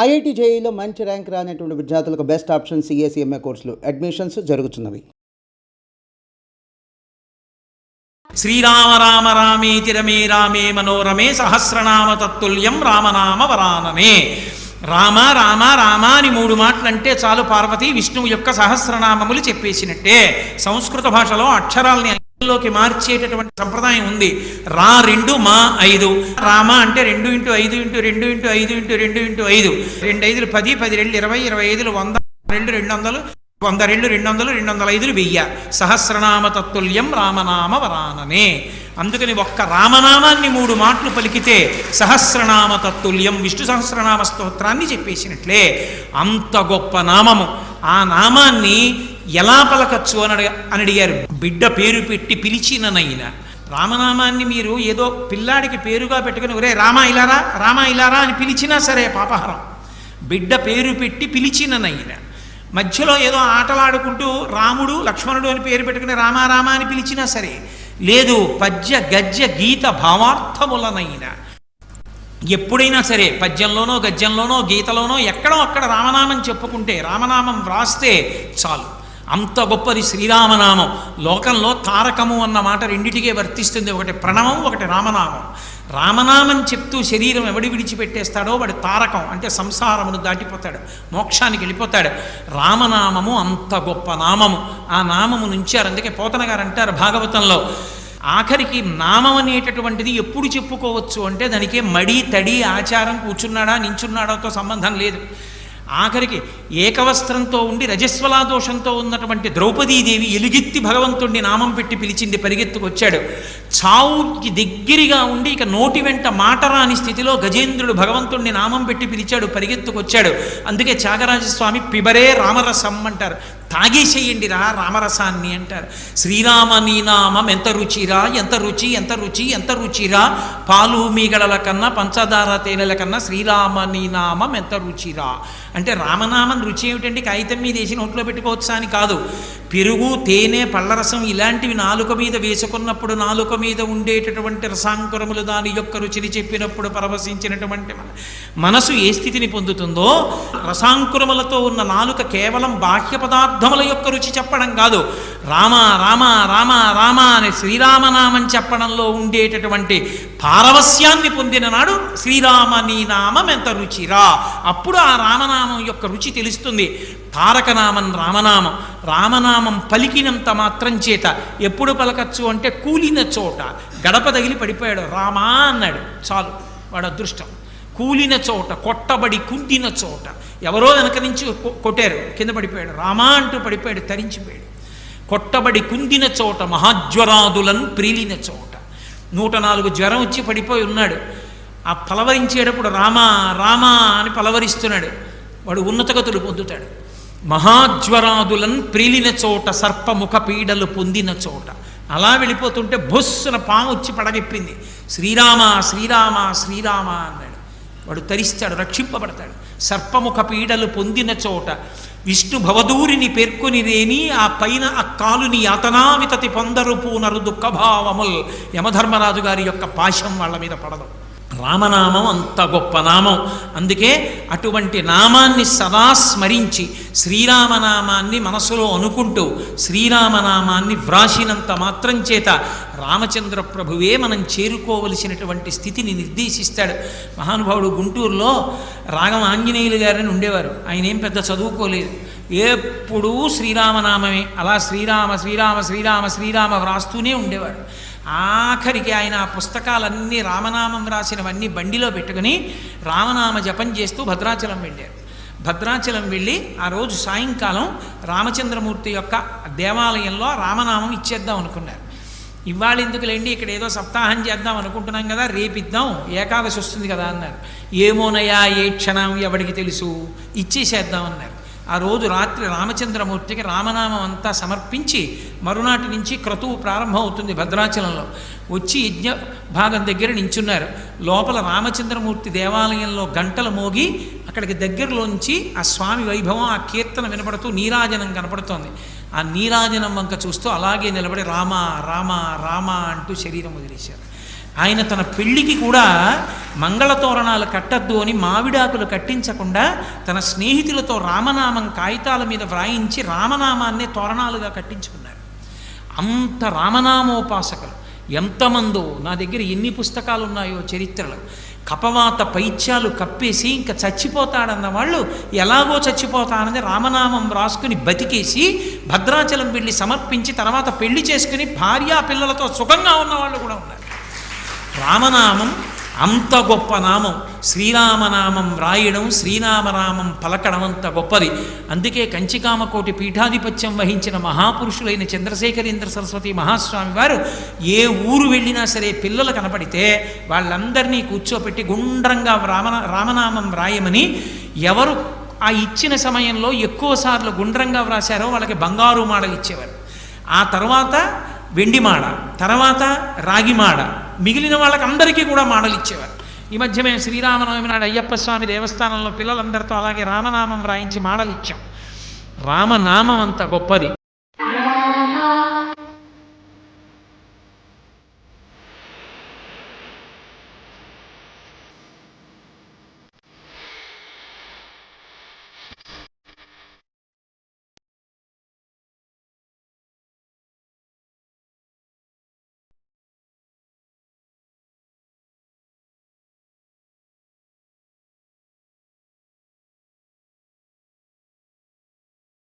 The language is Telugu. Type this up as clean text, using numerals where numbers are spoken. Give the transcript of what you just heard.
ఐఐటి జేఈలో మంచి ర్యాంక్ రానటువంటి విద్యార్థులకు బెస్ట్ ఆప్షన్ సిఎస్ఈఎంఏ కోర్సులు అడ్మిషన్స్ జరుగుతున్నవి. శ్రీరామ రామ రామేతి రమే రామే మనోరమే సహస్రనామ తత్తుల్యం రామనామ వరాననే. రామ రామ రామ అని 3 మాటలు అంటే చాలు పార్వతి విష్ణువు యొక్క సహస్రనామములు చెప్పేసినట్టే. సంస్కృత భాషలో అక్షరాలని లోకి మార్చేటటువంటి సంప్రదాయం ఉంది. రా 2 మా 5. రామ అంటే 2 × 5 × 2 × 5 × 2 × 5. 2 5 10, 10 2 20, 25 100, 2 200, 100 2 200, 205 1000. సహస్రనామ తత్తుల్యం రామనామ వరాననే. అందుకని ఒక్క రామనామాన్ని 3 మాటలు పలికితే సహస్రనామ తత్తుల్యం విష్ణు సహస్రనామ స్తోత్రాన్ని చెప్పేసినట్లే. అంత గొప్ప నామము. ఆ నామాన్ని ఎలా పలకచ్చు అని అడిగారు. బిడ్డ పేరు పెట్టి పిలిచిననైనా రామనామాన్ని మీరు ఏదో పిల్లాడికి పేరుగా పెట్టుకుని ఒరే రామా ఇలారా రామా ఇలారా అని పిలిచినా సరే పాపహారం. బిడ్డ పేరు పెట్టి పిలిచిననైనా మధ్యలో ఏదో ఆటలాడుకుంటూ రాముడు లక్ష్మణుడు అని పేరు పెట్టుకుని రామారామ అని పిలిచినా సరే, లేదు పద్య గద్య గీత భావార్థములనైనా ఎప్పుడైనా సరే పద్యంలోనో గద్యంలోనో గీతలోనో ఎక్కడో అక్కడ రామనామం చెప్పుకుంటే రామనామం వ్రాస్తే చాలు. అంత గొప్పది శ్రీరామనామం. లోకంలో తారకము అన్న మాట రెండిటికే వర్తిస్తుంది. ఒకటి ప్రణవం, ఒకటి రామనామం. రామనామం చెప్తూ శరీరం ఎవడి విడిచిపెట్టేస్తాడో వాడు తారకం, అంటే సంసారమును దాటిపోతాడు, మోక్షానికి వెళ్ళిపోతాడు. రామనామము అంత గొప్ప నామము. ఆ నామము నుంచి అందుకే పోతన గారు అంటారు భాగవతంలో, ఆఖరికి నామం అనేటటువంటిది ఎప్పుడు చెప్పుకోవచ్చు అంటే దానికే మడి తడి ఆచారం కూర్చున్నాడా నించున్నాడాతో సంబంధం లేదు. ఆఖరికి ఏకవస్త్రంతో ఉండి రజస్వలా దోషంతో ఉన్నటువంటి ద్రౌపదీదేవి ఎలుగెత్తి భగవంతుడిని నామం పెట్టి పిలిచింది, పరిగెత్తుకొచ్చాడు. చావుకి దగ్గరగా ఉండి ఇక నోటి వెంట మాట రాని స్థితిలో గజేంద్రుడు భగవంతుడిని నామం పెట్టి పిలిచాడు, పరిగెత్తుకొచ్చాడు. అందుకే త్యాగరాజస్వామి పిబరే రామరసం అంటారు, తాగేసేయండి రా రామరసాన్ని అంటారు. శ్రీరామ నీ నామం ఎంత రుచిరా, ఎంత రుచి ఎంత రుచి ఎంత రుచిరా, పాలు మీగడల కన్నా పంచదార తేనెల కన్నా శ్రీరామ నీ నామం ఎంత రుచిరా. అంటే రామనామం రుచి ఏమిటండి, కాగితం మీద వేసి నోట్లో పెట్టుకోవచ్చా అని కాదు. పెరుగు తేనె పళ్ళరసం ఇలాంటివి నాలుక మీద వేసుకున్నప్పుడు నాలుక మీద ఉండేటటువంటి రసాంకురములు దాని యొక్క రుచిని చెప్పినప్పుడు పరవశించినటువంటి మనసు ఏ స్థితిని పొందుతుందో, రసాంకురములతో ఉన్న నాలుక కేవలం బాహ్య పదార్థముల యొక్క రుచి చెప్పడం కాదు, రామ రామ రామ రామ అనే శ్రీరామనామం చెప్పడంలో ఉండేటటువంటి పారవస్యాన్ని పొందిన నాడు శ్రీరామ నీ నామం ఎంత రుచిరా. అప్పుడు ఆ రామనామం యొక్క రుచి తెలుస్తుంది. తారకనామం రామనామం. రామనామం పలికినంత మాత్రం చేత ఎప్పుడు పలకచ్చు అంటే కూలిన చోట. గడప తగిలి పడిపోయాడు, రామా అన్నాడు చాలు, వాడు అదృష్టం. కూలిన చోట, కొట్టబడి కుంటిన చోట, ఎవరో వెనక నుంచి కొట్టారు, కింద పడిపోయాడు, రామా అంటూ పడిపోయాడు, తరించిపోయాడు. కొట్టబడి కుందిన చోట, మహాజ్వరాదులను ప్రీలిన చోట. 104 జ్వరం వచ్చి పడిపోయి ఉన్నాడు. ఆ పలవరించేటప్పుడు రామా రామా అని పలవరిస్తున్నాడు, వాడు ఉన్నతగతులు పొందుతాడు. మహాజ్వరాదులను ప్రీలిన చోట, సర్పముఖ పీడలు పొందిన చోట. అలా వెళ్ళిపోతుంటే బొస్సున పాము వచ్చి పడగెప్పింది, శ్రీరామ శ్రీరామ శ్రీరామ అన్నాడు. వాడు తరిస్తాడు, రక్షింపబడతాడు. సర్పముఖ పీడలు పొందిన చోట విష్ణు భవదూరిని పేర్కొని రేని, ఆ పైన ఆ కాలుని యాతనా వితతి పొందరు పూనరు దుఃఖభావముల్. యమధర్మరాజు గారి యొక్క పాశం వాళ్ళ మీద పడదు. రామనామం అంత గొప్ప నామం. అందుకే అటువంటి నామాన్ని సదా స్మరించి శ్రీరామనామాన్ని మనసులో అనుకుంటూ శ్రీరామనామాన్ని వ్రాసినంత మాత్రం చేత రామచంద్ర ప్రభువే మనం చేరుకోవలసినటువంటి స్థితిని నిర్దేశిస్తాడు. మహానుభావుడు గుంటూరులో రాగం ఆంజనేయులు గారని ఉండేవారు. ఆయన ఏం పెద్ద చదువుకోలేదు, ఎప్పుడూ శ్రీరామనామమే. అలా శ్రీరామ శ్రీరామ శ్రీరామ శ్రీరామ వ్రాస్తూనే ఉండేవాడు. ఆఖరికి ఆయన ఆ పుస్తకాలన్నీ రామనామం రాసినవన్నీ బండిలో పెట్టుకుని రామనామ జపం చేస్తూ భద్రాచలం వెళ్ళారు. భద్రాచలం వెళ్ళి ఆ రోజు సాయంకాలం రామచంద్రమూర్తి యొక్క దేవాలయంలో రామనామం ఇచ్చేద్దాం అనుకున్నారు. ఇవాళ ఎందుకులేండి, ఇక్కడ ఏదో సప్తాహం చేద్దాం అనుకుంటున్నాం కదా, రేపిద్దాం, ఏకాదశి వస్తుంది కదా అన్నారు. ఏమోనయా ఏ క్షణం ఎవడికి తెలుసు, ఇచ్చేసేద్దాం అన్నారు. ఆ రోజు రాత్రి రామచంద్రమూర్తికి రామనామం అంతా సమర్పించి మరునాటి నుంచి క్రతువు ప్రారంభం అవుతుంది. భద్రాచలంలో వచ్చి యజ్ఞ భాగం దగ్గర నించున్నారు. లోపల రామచంద్రమూర్తి దేవాలయంలో గంటలు మోగి అక్కడికి దగ్గరలోంచి ఆ స్వామి వైభవం, ఆ కీర్తన వినపడుతూ నీరాజనం కనపడుతోంది. ఆ నీరాజనం వంక చూస్తూ అలాగే నిలబడి రామ రామ రామ అంటూ శరీరం వదిలేశారు. ఆయన తన పెళ్లికి కూడా మంగళతోరణాలు కట్టద్దు అని మావిడాకులు కట్టించకుండా తన స్నేహితులతో రామనామం కాగితాల మీద వ్రాయించి రామనామాన్నే తోరణాలుగా కట్టించుకున్నారు. అంత రామనామోపాసకులు ఎంతమందో, నా దగ్గర ఎన్ని పుస్తకాలు ఉన్నాయో చరిత్రలో. కపవాత పైత్యాలు కప్పేసి ఇంకా చచ్చిపోతాడన్న వాళ్ళు ఎలాగో చచ్చిపోతానని రామనామం రాసుకుని బతికేసి భద్రాచలం వెళ్ళి సమర్పించి తర్వాత పెళ్లి చేసుకుని భార్యా పిల్లలతో సుఖంగా ఉన్నవాళ్ళు కూడా ఉన్నారు. రామనామం అంత గొప్ప నామం. శ్రీరామనామం వ్రాయడం, శ్రీరామనామం పలకడం అంత గొప్పది. అందుకే కంచికామకోటి పీఠాధిపత్యం వహించిన మహాపురుషులైన చంద్రశేఖరేంద్ర సరస్వతి మహాస్వామి వారు ఏ ఊరు వెళ్ళినా సరే పిల్లలు కనపడితే వాళ్ళందరినీ కూర్చోపెట్టి గుండ్రంగా రామనామం వ్రాయమని, ఎవరు ఆ ఇచ్చిన సమయంలో ఎక్కువసార్లు గుండ్రంగా వ్రాసారో వాళ్ళకి బంగారు మాడలు ఇచ్చేవారు. ఆ తర్వాత వెండి మాడ, తర్వాత రాగి మాడ, మిగిలిన వాళ్ళకి అందరికీ కూడా మాడలు ఇచ్చేవారు. ఈ మధ్య మేము శ్రీరామనవమి నాడు అయ్యప్ప స్వామి దేవస్థానంలో పిల్లలందరితో అలాగే రామనామం రాయించి మాడలు ఇచ్చాం. రామనామం అంత గొప్పది.